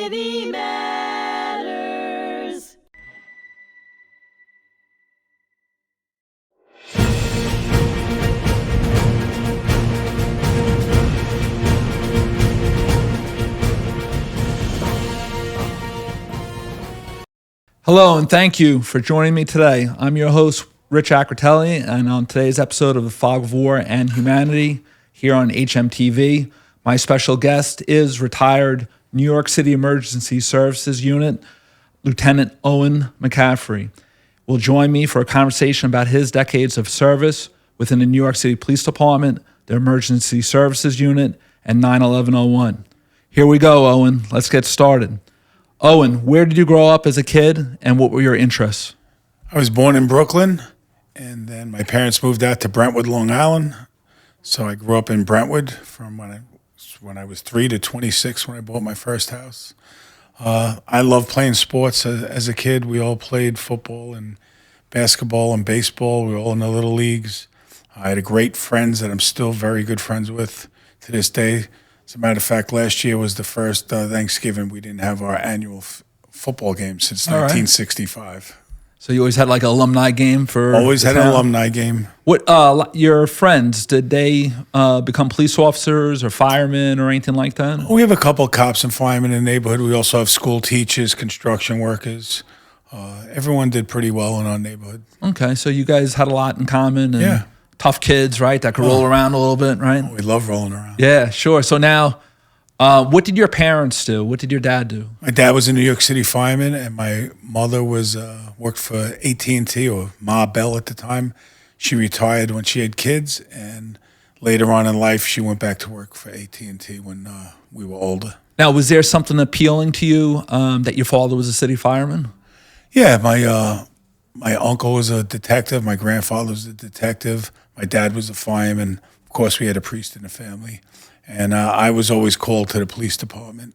City Matters. Hello, and thank you for joining me today. I'm your host, Richard Acritelli, and on today's episode of The Fog of War and Humanity here on HMTV, my special guest is retired New York City Emergency Services Unit Lieutenant Owen McCaffrey. Will join me for a conversation about his decades of service within the New York City Police Department, the Emergency Services Unit, and 9/11/01. Here we go, Owen. Let's get started. Owen, where did you grow up as a kid, and what were your interests? I was born in Brooklyn, and then my parents moved out to Brentwood, Long Island. So I grew up in Brentwood from when I was 3 to 26 when I bought my first house. I loved playing sports as a kid. We all played football and basketball and baseball. We were all in the little leagues. I had great friends that I'm still very good friends with to this day. As a matter of fact, last year was the first Thanksgiving we didn't have our annual football game since 1965. So you always had like an alumni game for Always the had town? an alumni game. What your friends, did they become police officers or firemen or anything like that? We have a couple of cops and firemen in the neighborhood. We also have school teachers, construction workers. Everyone did pretty well in our neighborhood. Okay, so you guys had a lot in common and Yeah. tough kids, right? That could roll around a little bit, right? We love rolling around. Yeah, sure. So now, what did your parents do? What did your dad do? My dad was a New York City fireman, and my mother was worked for AT&T, or Ma Bell at the time. She retired when she had kids, and later on in life, she went back to work for AT&T when we were older. Now, was there something appealing to you that your father was a city fireman? Yeah, my uncle was a detective. My grandfather was a detective. My dad was a fireman. Of course, we had a priest in the family. And I was always called to the police department.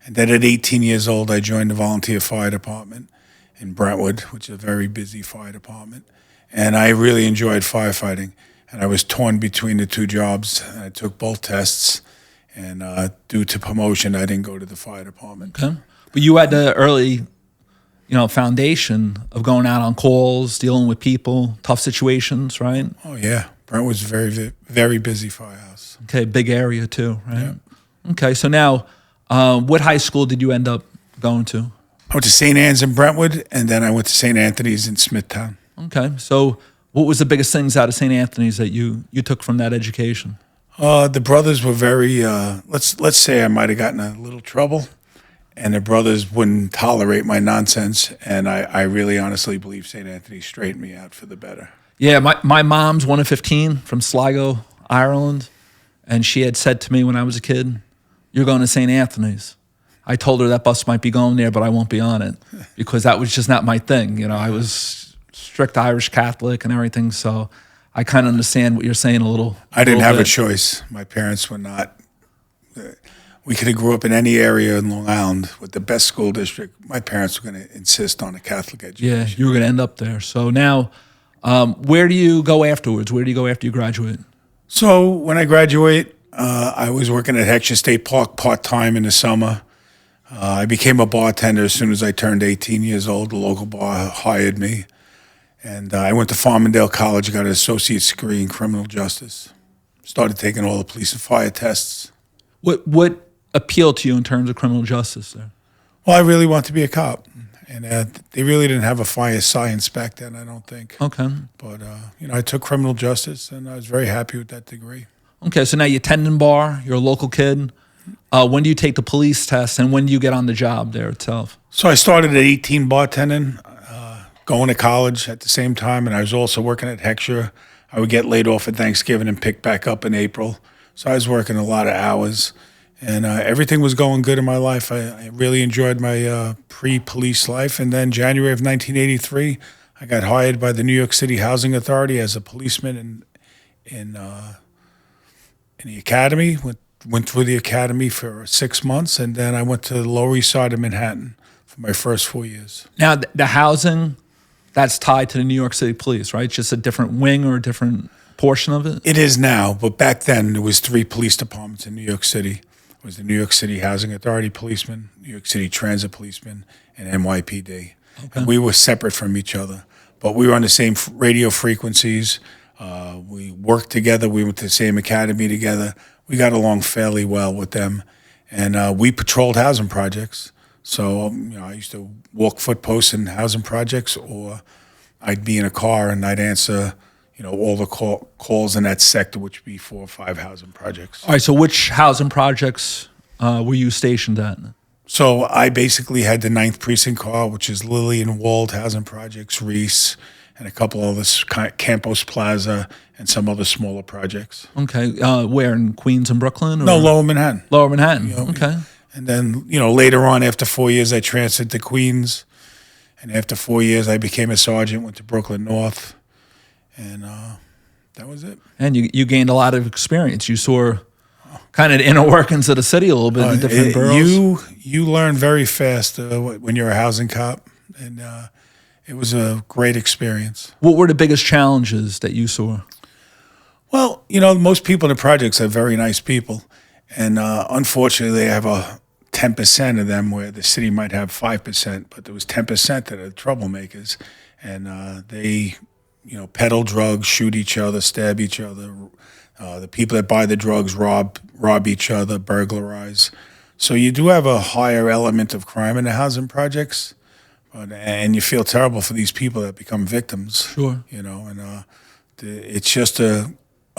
And then at 18 years old, I joined the volunteer fire department in Brentwood, which is a very busy fire department. And I really enjoyed firefighting. And I was torn between the two jobs. I took both tests. And due to promotion, I didn't go to the fire department. Okay. But you had the early, foundation of going out on calls, dealing with people, tough situations, right? Oh, yeah. Brentwood's a very, very busy firehouse. Okay, big area too, right? Yeah. Okay, so now, what high school did you end up going to? I went to St. Anne's in Brentwood, and then I went to St. Anthony's in Smithtown. Okay, so what was the biggest things out of St. Anthony's that you took from that education? The brothers were very, let's say I might have gotten a little trouble, and the brothers wouldn't tolerate my nonsense, and I really honestly believe St. Anthony straightened me out for the better. Yeah, my mom's one of 15 from Sligo, Ireland, and she had said to me when I was a kid, "You're going to St. Anthony's." I told her that bus might be going there, but I won't be on it because that was just not my thing. I was strict Irish Catholic and everything, so I kind of understand what you're saying a little. I didn't have bit. a choice. My parents were not. We could have grew up in any area in Long Island with the best school district. My parents were going to insist on a Catholic education. Yeah, you were going to end up there. So now, where do you go afterwards? Where do you go after you graduate? So when I graduate, I was working at Heckscher State Park part-time in the summer. I became a bartender as soon as I turned 18 years old. The local bar hired me. And I went to Farmingdale College, got an associate's degree in criminal justice. Started taking all the police and fire tests. What appealed to you in terms of criminal justice there? Well, I really wanted to be a cop. And they really didn't have a fire science back then, I don't think. Okay. But, I took criminal justice, and I was very happy with that degree. Okay, so now you're tending bar, you're a local kid. When do you take the police test, and when do you get on the job there itself? So I started at 18 bartending, going to college at the same time, and I was also working at Heckscher. I would get laid off at Thanksgiving and pick back up in April. So I was working a lot of hours, and everything was going good in my life. I really enjoyed my pre-police life. And then January of 1983, I got hired by the New York City Housing Authority as a policeman in the academy. Went through the academy for 6 months, and then I went to the Lower East Side of Manhattan for my first 4 years. Now, the housing, that's tied to the New York City Police, right? It's just a different wing or a different portion of it? It is now, but back then there was 3 police departments in New York City. was the New York City Housing Authority policeman, New York City Transit policeman, and NYPD. And we were separate from each other, but we were on the same radio frequencies. We worked together. We went to the same academy together. We got along fairly well with them, and we patrolled housing projects. So I used to walk footposts in housing projects, or I'd be in a car and I'd answer all the calls in that sector, which would be 4 or 5 housing projects. All right, so which housing projects were you stationed at? So I basically had the 9th Precinct car, which is Lilly and Wald housing projects, Reese, and a couple others, Campos Plaza, and some other smaller projects. Okay, where, in Queens and Brooklyn? Or? No, Lower Manhattan. Lower Manhattan, okay. And then, later on, after 4 years, I transferred to Queens. And after 4 years, I became a sergeant, went to Brooklyn North. And that was it. And you gained a lot of experience. You saw kind of the inner workings of the city a little bit in different boroughs. You learn very fast when you're a housing cop, and it was a great experience. What were the biggest challenges that you saw? Well, most people in the projects are very nice people, and unfortunately, they have a 10% of them where the city might have 5%, but there was 10% that are troublemakers, and they peddle drugs, shoot each other, stab each other. The people that buy the drugs rob each other, burglarize. So you do have a higher element of crime in the housing projects, and you feel terrible for these people that become victims. Sure. And it's just a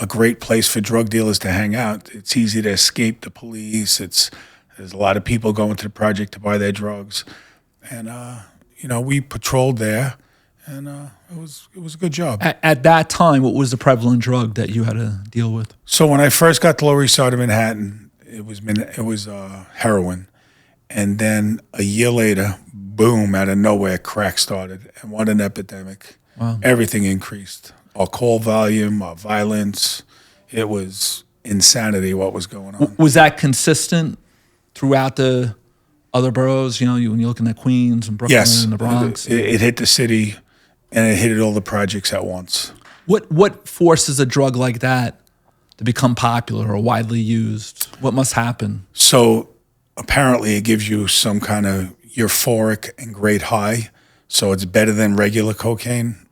great place for drug dealers to hang out. It's easy to escape the police. There's a lot of people going to the project to buy their drugs, and we patrolled there. And it was a good job. At that time, what was the prevalent drug that you had to deal with? So when I first got to Lower East Side of Manhattan, it was heroin, and then a year later, boom! Out of nowhere, crack started, and what an epidemic! Wow. Everything increased. Our call volume, our violence. It was insanity what was going on. Was that consistent throughout the other boroughs? When you're looking at Queens and Brooklyn and the Bronx? It hit the city. And it hit all the projects at once. What forces a drug like that to become popular or widely used? What must happen? So apparently it gives you some kind of euphoric and great high. So it's better than regular cocaine.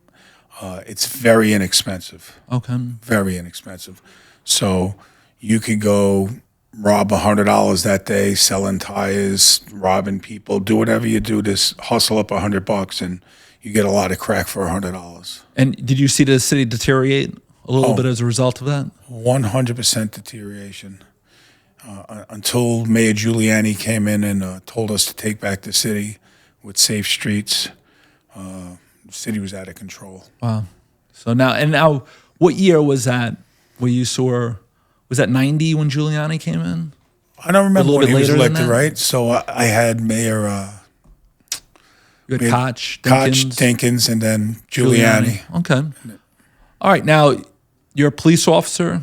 It's very inexpensive. Okay. Very inexpensive. So you could go rob $100 that day, selling tires, robbing people, do whatever you do to hustle up $100, and you get a lot of crack for $100. And did you see the city deteriorate a little bit as a result of that? 100% deterioration. Until Mayor Giuliani came in and told us to take back the city with safe streets, the city was out of control. Wow. So now, what year was that where you saw, was that 90 when Giuliani came in? I don't remember when he was elected, that? right? So I had Mayor... You had Koch, Dinkins, and then Giuliani. Okay. All right. Now, you're a police officer.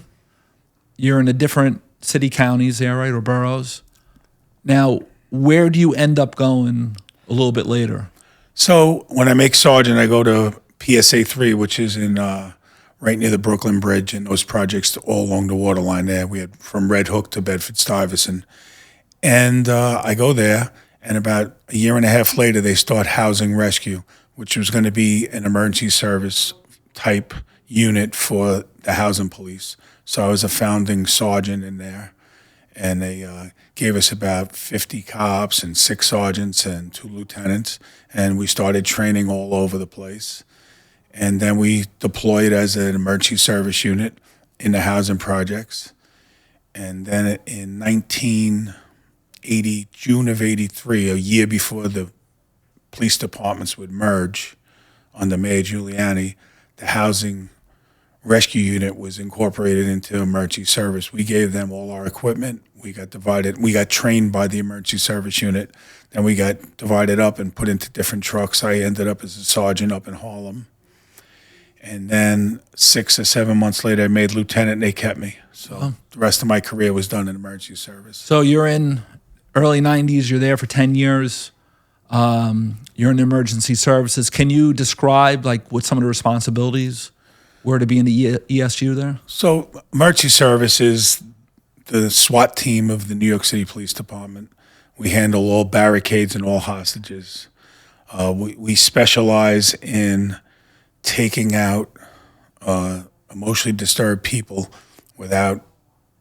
You're in the different city counties there, right, or boroughs. Now, where do you end up going a little bit later? So when I make sergeant, I go to PSA 3, which is in right near the Brooklyn Bridge, and those projects all along the waterline there. We had from Red Hook to Bedford-Stuyvesant. And I go there. And about a year and a half later, they start housing rescue, which was going to be an emergency service type unit for the housing police. So I was a founding sergeant in there, and they gave us about 50 cops and 6 sergeants and 2 lieutenants, and we started training all over the place. And then we deployed as an emergency service unit in the housing projects. And then in June of 83, a year before the police departments would merge under Mayor Giuliani, the housing rescue unit was incorporated into emergency service. We gave them all our equipment. We got divided. We got trained by the emergency service unit. Then we got divided up and put into different trucks. I ended up as a sergeant up in Harlem. And then 6 or 7 months later, I made lieutenant, and they kept me. So the rest of my career was done in emergency service. So you're in early 90s, you're there for 10 years. You're in emergency services. Can you describe what some of the responsibilities were to be in the ESU there? So emergency service is the SWAT team of the New York City Police Department. We handle all barricades and all hostages. We specialize in taking out emotionally disturbed people without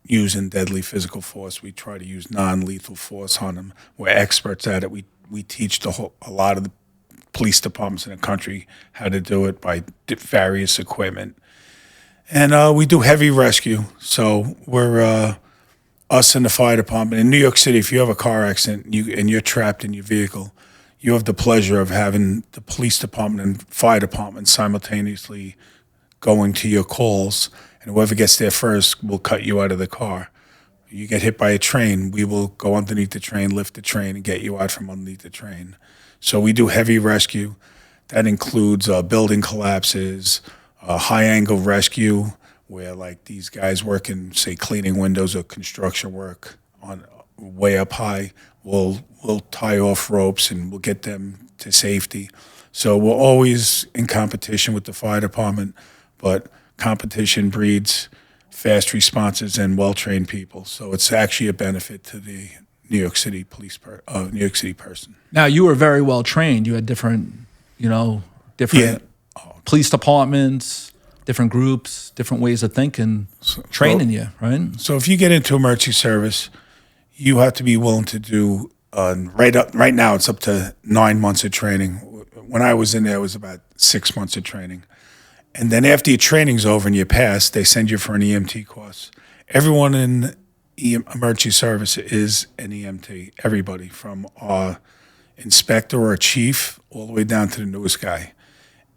using deadly physical force. We try to use non-lethal force on them. We're experts at it. We teach a lot of the police departments in the country how to do it by various equipment. And we do heavy rescue. So we're us in the fire department. In New York City, if you have a car accident and you're trapped in your vehicle, you have the pleasure of having the police department and fire department simultaneously going to your calls, and whoever gets there first will cut you out of the car. You get hit by a train, we will go underneath the train, lift the train, and get you out from underneath the train. So we do heavy rescue. That includes building collapses, high-angle rescue, where like these guys working, say, cleaning windows or construction work on way up high, we'll tie off ropes and we'll get them to safety. So we're always in competition with the fire department, but competition breeds fast responses and well-trained people. So it's actually a benefit to the New York City New York City person. Now, you were very well trained. You had different police departments, different groups, different ways of thinking, training you, right? So if you get into emergency service, you have to be willing to do, right now it's up to 9 months of training. When I was in there, it was about 6 months of training. And then after your training's over and you pass, they send you for an EMT course. Everyone in emergency service is an EMT, everybody, from our inspector or chief all the way down to the newest guy.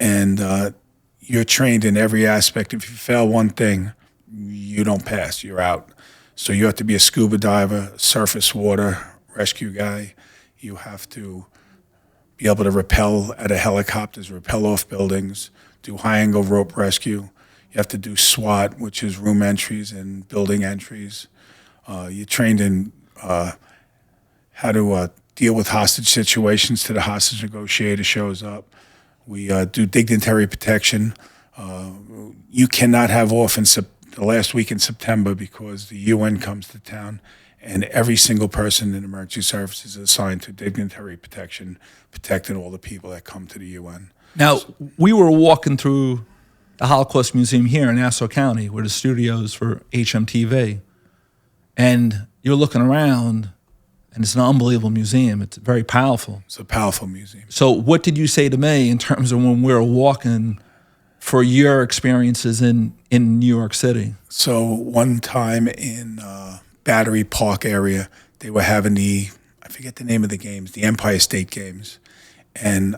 And you're trained in every aspect. If you fail one thing, you don't pass, you're out. So you have to be a scuba diver, surface water rescue guy. You have to be able to rappel out of helicopters, rappel off buildings, do high-angle rope rescue. You have to do SWAT, which is room entries and building entries. You're trained in how to deal with hostage situations till the hostage negotiator shows up. We do dignitary protection. You cannot have off in the last week in September because the UN comes to town, and every single person in emergency services is assigned to dignitary protection, protecting all the people that come to the UN. Now, we were walking through the Holocaust Museum here in Nassau County, where the studios for HMTV, and you're looking around, and it's an unbelievable museum. It's very powerful. It's a powerful museum. So what did you say to me in terms of when we were walking for your experiences in New York City? So one time in Battery Park area, they were having I forget the name of the games, the Empire State Games. And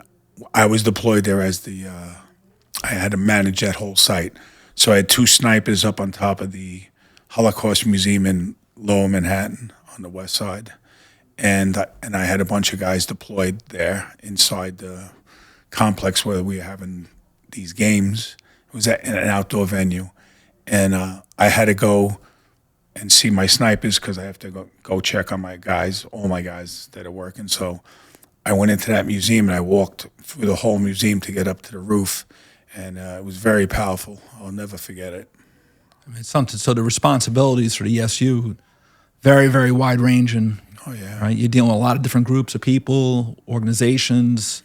I was deployed there as I had to manage that whole site. So I had 2 snipers up on top of the Holocaust Museum in Lower Manhattan on the west side. And I had a bunch of guys deployed there inside the complex where we were having these games. It was at an outdoor venue. And I had to go and see my snipers because I have to go check on my guys, all my guys that are working. So I went into that museum and I walked through the whole museum to get up to the roof. And it was very powerful. I'll never forget it. I mean, it's something. So the responsibilities for the ESU, very, very wide-ranging. Oh, yeah. Right? You're dealing with a lot of different groups of people, organizations,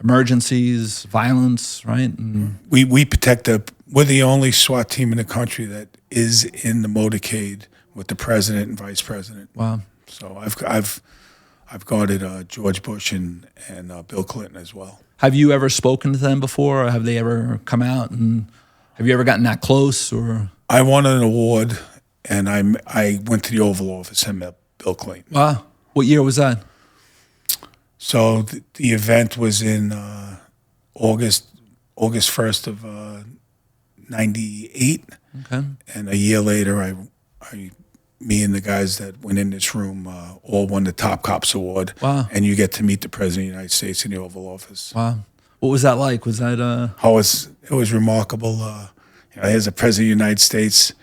emergencies, violence, right? And we protect we're the only SWAT team in the country that is in the motorcade with the president and vice president. Wow. So I've guarded George Bush and Bill Clinton as well. Have you ever spoken to them before, or have they ever come out, and have you ever gotten that close? Or I won an award, and I went to the Oval Office and met Bill Clinton. Wow. What year was that? So the event was in August 1st of 98. Okay. And a year later, me and the guys that went in this room all won the Top Cops Award. Wow. And you get to meet the President of the United States in the Oval Office. Wow. What was that like? Was that it was remarkable. Here's the President of the United States.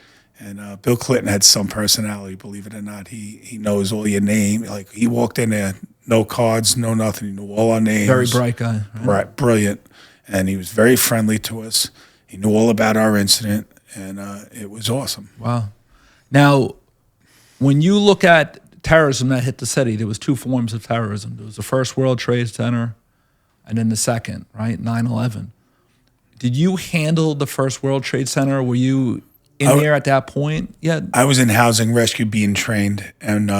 And Bill Clinton had some personality, believe it or not. He knows all your name. Like, he walked in there, no cards, no nothing. He knew all our names. very bright guy? Right, brilliant. And he was very friendly to us. He knew all about our incident, and it was awesome. Wow. Now, When you look at terrorism that hit the city, there was two forms of terrorism. There was the first World Trade Center and then the second, right, 9/11. Did you handle the first World Trade Center? Were you in there at that point yet? I was in housing rescue being trained, and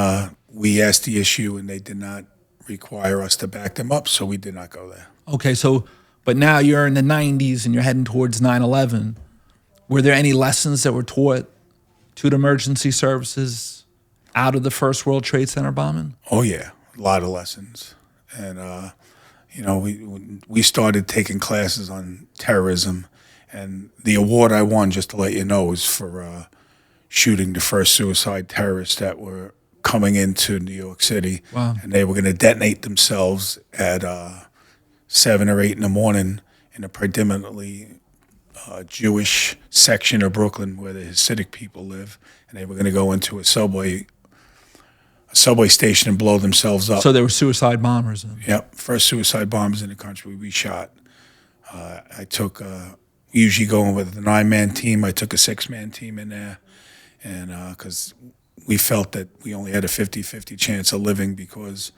we asked the ESU, and they did not require us to back them up, so we did not go there. Okay, so, but now you're in the 90s and you're heading towards 9/11. Were there any lessons that were taught to the emergency services out of the first World Trade Center bombing? Oh, yeah, a lot of lessons. And, we started taking classes on terrorism, and the award I won, just to let you know, was for shooting the first suicide terrorists that were coming into New York City. Wow. And they were going to detonate themselves at 7 or 8 in the morning in a predominantly Jewish section of Brooklyn where the Hasidic people live, and they were going to go into a subway station and blow themselves up. So they were suicide bombers. Then. Yep, first suicide bombers in the country we shot. I took, usually going with a 9-man team, I took a 6-man team in there, and because we felt that we only had a 50-50 chance of living because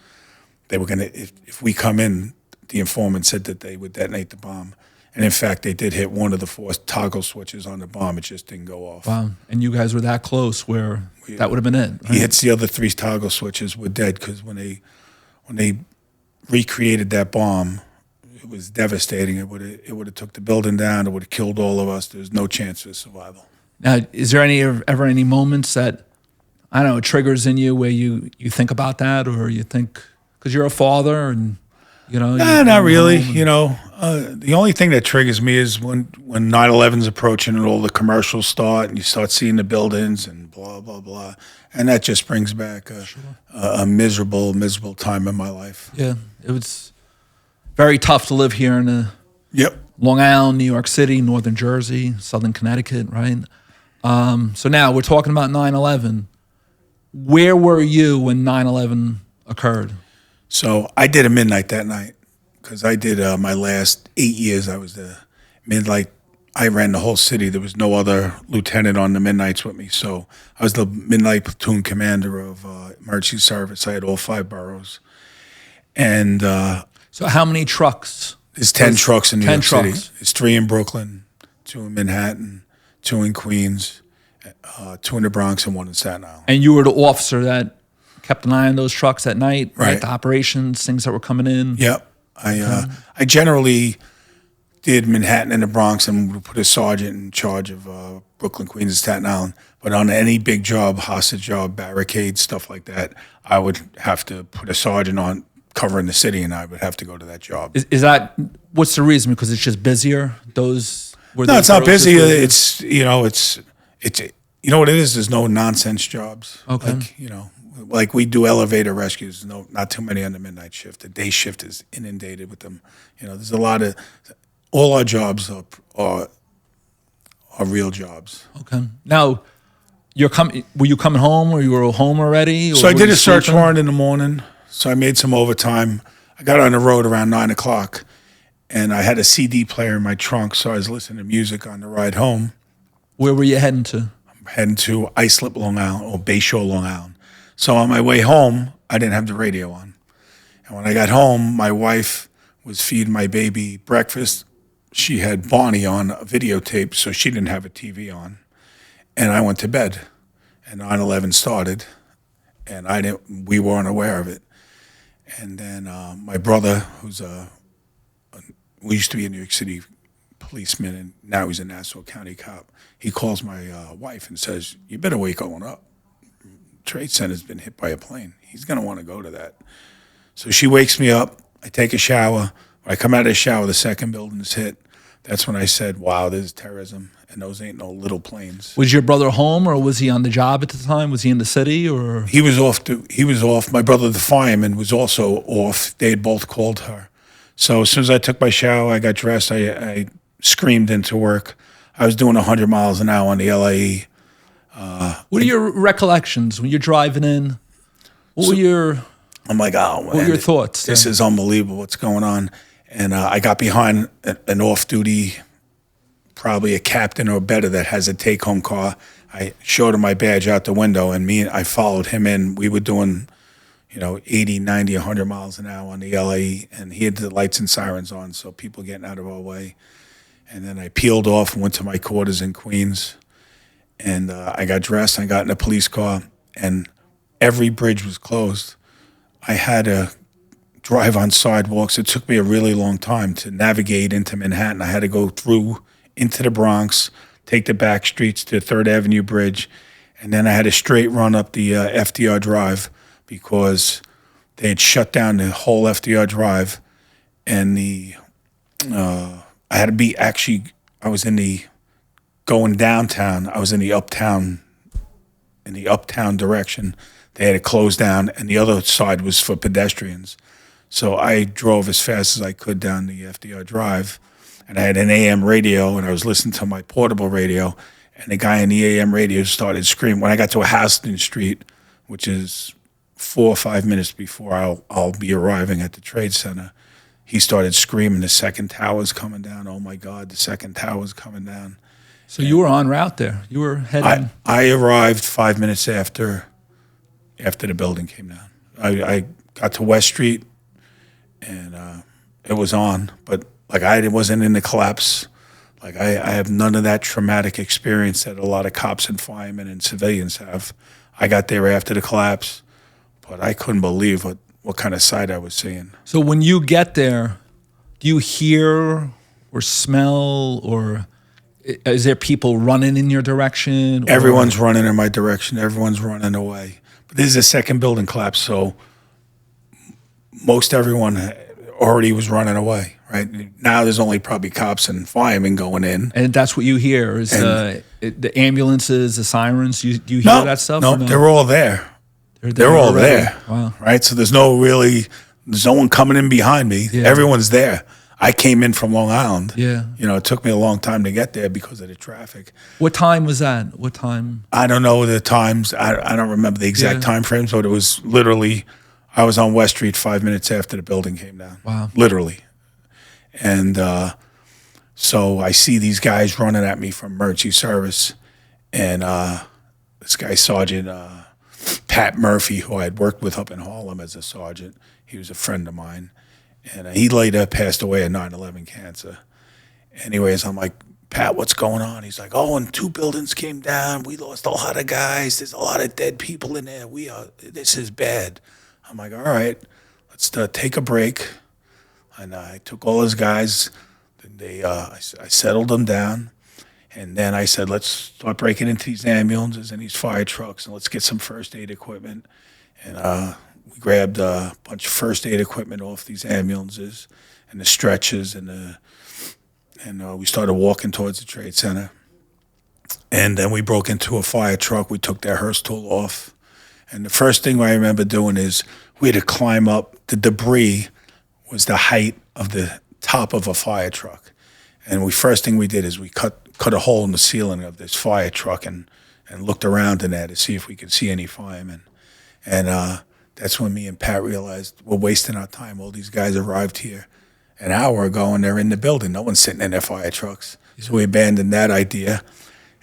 they were going to, if we come in, the informant said that they would detonate the bomb. And in fact, they did hit one of the 4 toggle switches on the bomb. It just didn't go off. Wow. And you guys were that close where that would have been it. Right? He hits the other 3 toggle switches, we're dead, because when they recreated that bomb, it was devastating. It would have took the building down. It would have killed all of us. There's no chance for survival. Now, is there ever any moments that, I don't know, triggers in you where you think about that, or you think, because you're a father and, Nah, not really. The only thing that triggers me is when 9/11's approaching and all the commercials start and you start seeing the buildings and blah, blah, blah. And that just brings back a miserable time in my life. Yeah, it was very tough to live here in Yep. Long Island, New York City, Northern Jersey, Southern Connecticut, right? So now we're talking about 9/11. Where were you when 9/11 occurred? So I did a midnight that night because I did my last 8 years. I was the midnight. I ran the whole city. There was no other lieutenant on the midnights with me. So I was the midnight platoon commander of emergency service. I had all 5 boroughs. And so how many trucks? There's 10 trucks in New York City. Trucks. There's 3 in Brooklyn, 2 in Manhattan, 2 in Queens, 2 in the Bronx, and 1 in Staten Island. And you were the officer that kept an eye on those trucks at night, right? The operations, things that were coming in. Yep. I generally did Manhattan and the Bronx and would put a sergeant in charge of Brooklyn, Queens, and Staten Island. But on any big job, hostage job, barricades, stuff like that, I would have to put a sergeant on covering the city, and I would have to go to that job. Is that, what's the reason? Because it's just busier? No, it's not busy. It's you know what it is. There's no nonsense jobs. Okay. Like we do elevator rescues. No, not too many on the midnight shift. The day shift is inundated with them. There's a lot of. All our jobs are real jobs. Okay. Now, were you coming home, or you were home already? So I did a search warrant in the morning. So I made some overtime. I got on the road around 9 o'clock, and I had a CD player in my trunk, so I was listening to music on the ride home. Where were you heading to? I'm heading to Islip, Long Island, or Bayshore, Long Island. So on my way home, I didn't have the radio on. And when I got home, my wife was feeding my baby breakfast. She had Barney on a videotape, so she didn't have a TV on. And I went to bed, and 9/11 started, and we weren't aware of it. And then my brother, we used to be a New York City policeman, and now he's a Nassau County cop. He calls my wife and says, "You better wake Owen up. Trade Center's been hit by a plane. He's going to want to go to that." So she wakes me up. I take a shower. When I come out of the shower, the second building is hit. That's when I said, wow, this is terrorism, and those ain't no little planes. Was your brother home, or was he on the job at the time? Was he in the city, or? He was off. My brother, the fireman, was also off. They had both called her. So as soon as I took my shower, I got dressed, I screamed into work. I was doing 100 miles an hour on the LIE. What are your recollections when you're driving in? I'm like, oh, man. What were your thoughts? This is unbelievable what's going on. And I got behind an off-duty, probably a captain or better that has a take-home car. I showed him my badge out the window, and I followed him in. We were doing, 80, 90, 100 miles an hour on the LAE, and he had the lights and sirens on, so people getting out of our way. And then I peeled off and went to my quarters in Queens, and I got dressed, and I got in a police car, and every bridge was closed. I had to drive on sidewalks. It took me a really long time to navigate into Manhattan. I had to go through into the Bronx, take the back streets to 3rd Avenue Bridge, and then I had a straight run up the FDR Drive because they had shut down the whole FDR Drive, and I had to be I was going downtown. I was in the uptown direction. They had to close down, and the other side was for pedestrians. So I drove as fast as I could down the FDR Drive, and I had an AM radio, and I was listening to my portable radio, and the guy in the AM radio started screaming. When I got to Houston Street, which is 4 or 5 minutes before I'll be arriving at the Trade Center, he started screaming, "The second tower's coming down. Oh my God, the second tower's coming down." So you were en route there. You were heading. I arrived 5 minutes after the building came down. I got to West Street, and it was on, but I wasn't in the collapse. I have none of that traumatic experience that a lot of cops and firemen and civilians have. I got there after the collapse, but I couldn't believe what kind of sight I was seeing. So when you get there, do you hear or smell, or is there people running in your direction? Everyone's running in my direction. Everyone's running away. But this is a second building collapse, so most everyone already was running away. Right now, there's only probably cops and firemen going in, and that's what you hear is the ambulances, the sirens. Do you hear that stuff? No, they're all there. They're all there. Wow. Right, so there's no one coming in behind me. Yeah. Everyone's there. I came in from Long Island. Yeah. It took me a long time to get there because of the traffic. What time was that? What time? I don't know the times. I don't remember the exact time frames, but it was literally, I was on West Street 5 minutes after the building came down. Wow. Literally. And so I see these guys running at me from emergency service, and this guy, Sergeant Pat Murphy, who I had worked with up in Harlem as a sergeant, he was a friend of mine, and he later passed away of 9/11 cancer. Anyways, I'm like, "Pat, what's going on?" He's like, "Oh, and 2 buildings came down. We lost a lot of guys. There's a lot of dead people in there. This is bad." I'm like, "All right, let's take a break." And I took all his guys. I settled them down, and then I said, "Let's start breaking into these ambulances and these fire trucks, and let's get some first aid equipment." And we grabbed a bunch of first aid equipment off these ambulances and the stretchers, and we started walking towards the Trade Center. And then we broke into a fire truck. We took their hearse tool off, and the first thing I remember doing is we had to climb up. The debris was the height of the top of a fire truck. And first thing we did is we cut a hole in the ceiling of this fire truck and looked around in there to see if we could see any firemen. And that's when me and Pat realized we're wasting our time. All these guys arrived here an hour ago, and they're in the building. No one's sitting in their fire trucks. So we abandoned that idea.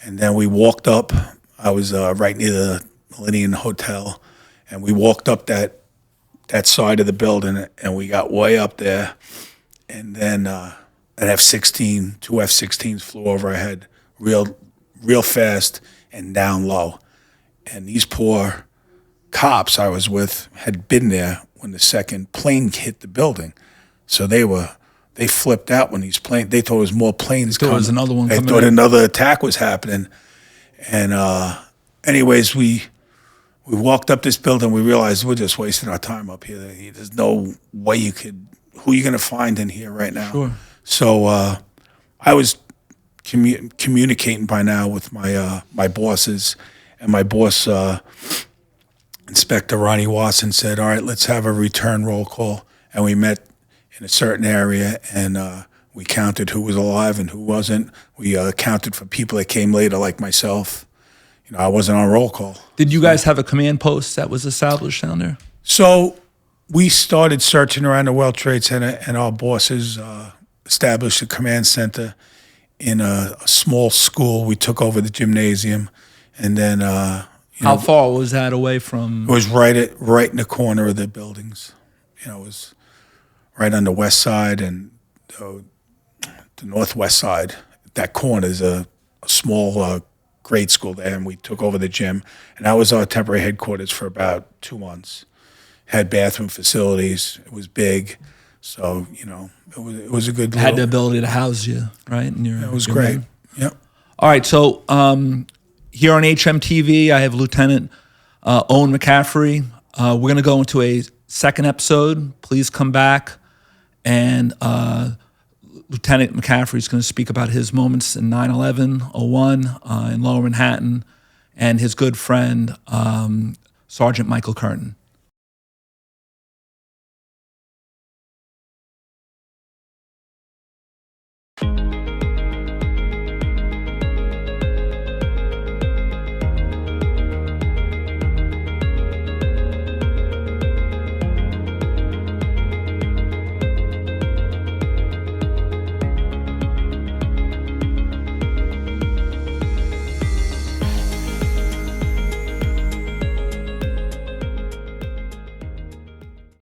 And then we walked up. I was right near the Millennium Hotel, and we walked up that side of the building, and we got way up there, and then an F-16, 2 F-16s flew over our head real fast and down low. And these poor cops I was with had been there when the second plane hit the building. So they flipped out when these planes, they thought it was more planes coming. There was another one coming. They thought another attack was happening. And anyways, we walked up this building. We realized we're just wasting our time up here. There's no way who are you going to find in here right now? Sure. So I was communicating by now with my bosses, and my boss, Inspector Ronnie Watson, said, "All right, let's have a return roll call." And we met in a certain area, and we counted who was alive and who wasn't. We counted for people that came later, like myself. I wasn't on roll call. Did you guys have a command post that was established down there? So we started searching around the World Trade Center, and our bosses established a command center in a small school. We took over the gymnasium, And then How far was that away from? it was right in the corner of the buildings. It was right on the west side and the northwest side. That corner is a small grade school there, and we took over the gym. And that was our temporary headquarters for about 2 months. Had bathroom facilities. It was big. So, it was a good Had the ability to house you, right? It was great. room? Yep. All right, so here on HMTV, I have Lieutenant Owen McCaffrey. We're going to go into a second episode. Please come back. And Lieutenant McCaffrey is going to speak about his moments in 9/11/01 in Lower Manhattan and his good friend, Sergeant Michael Curtin.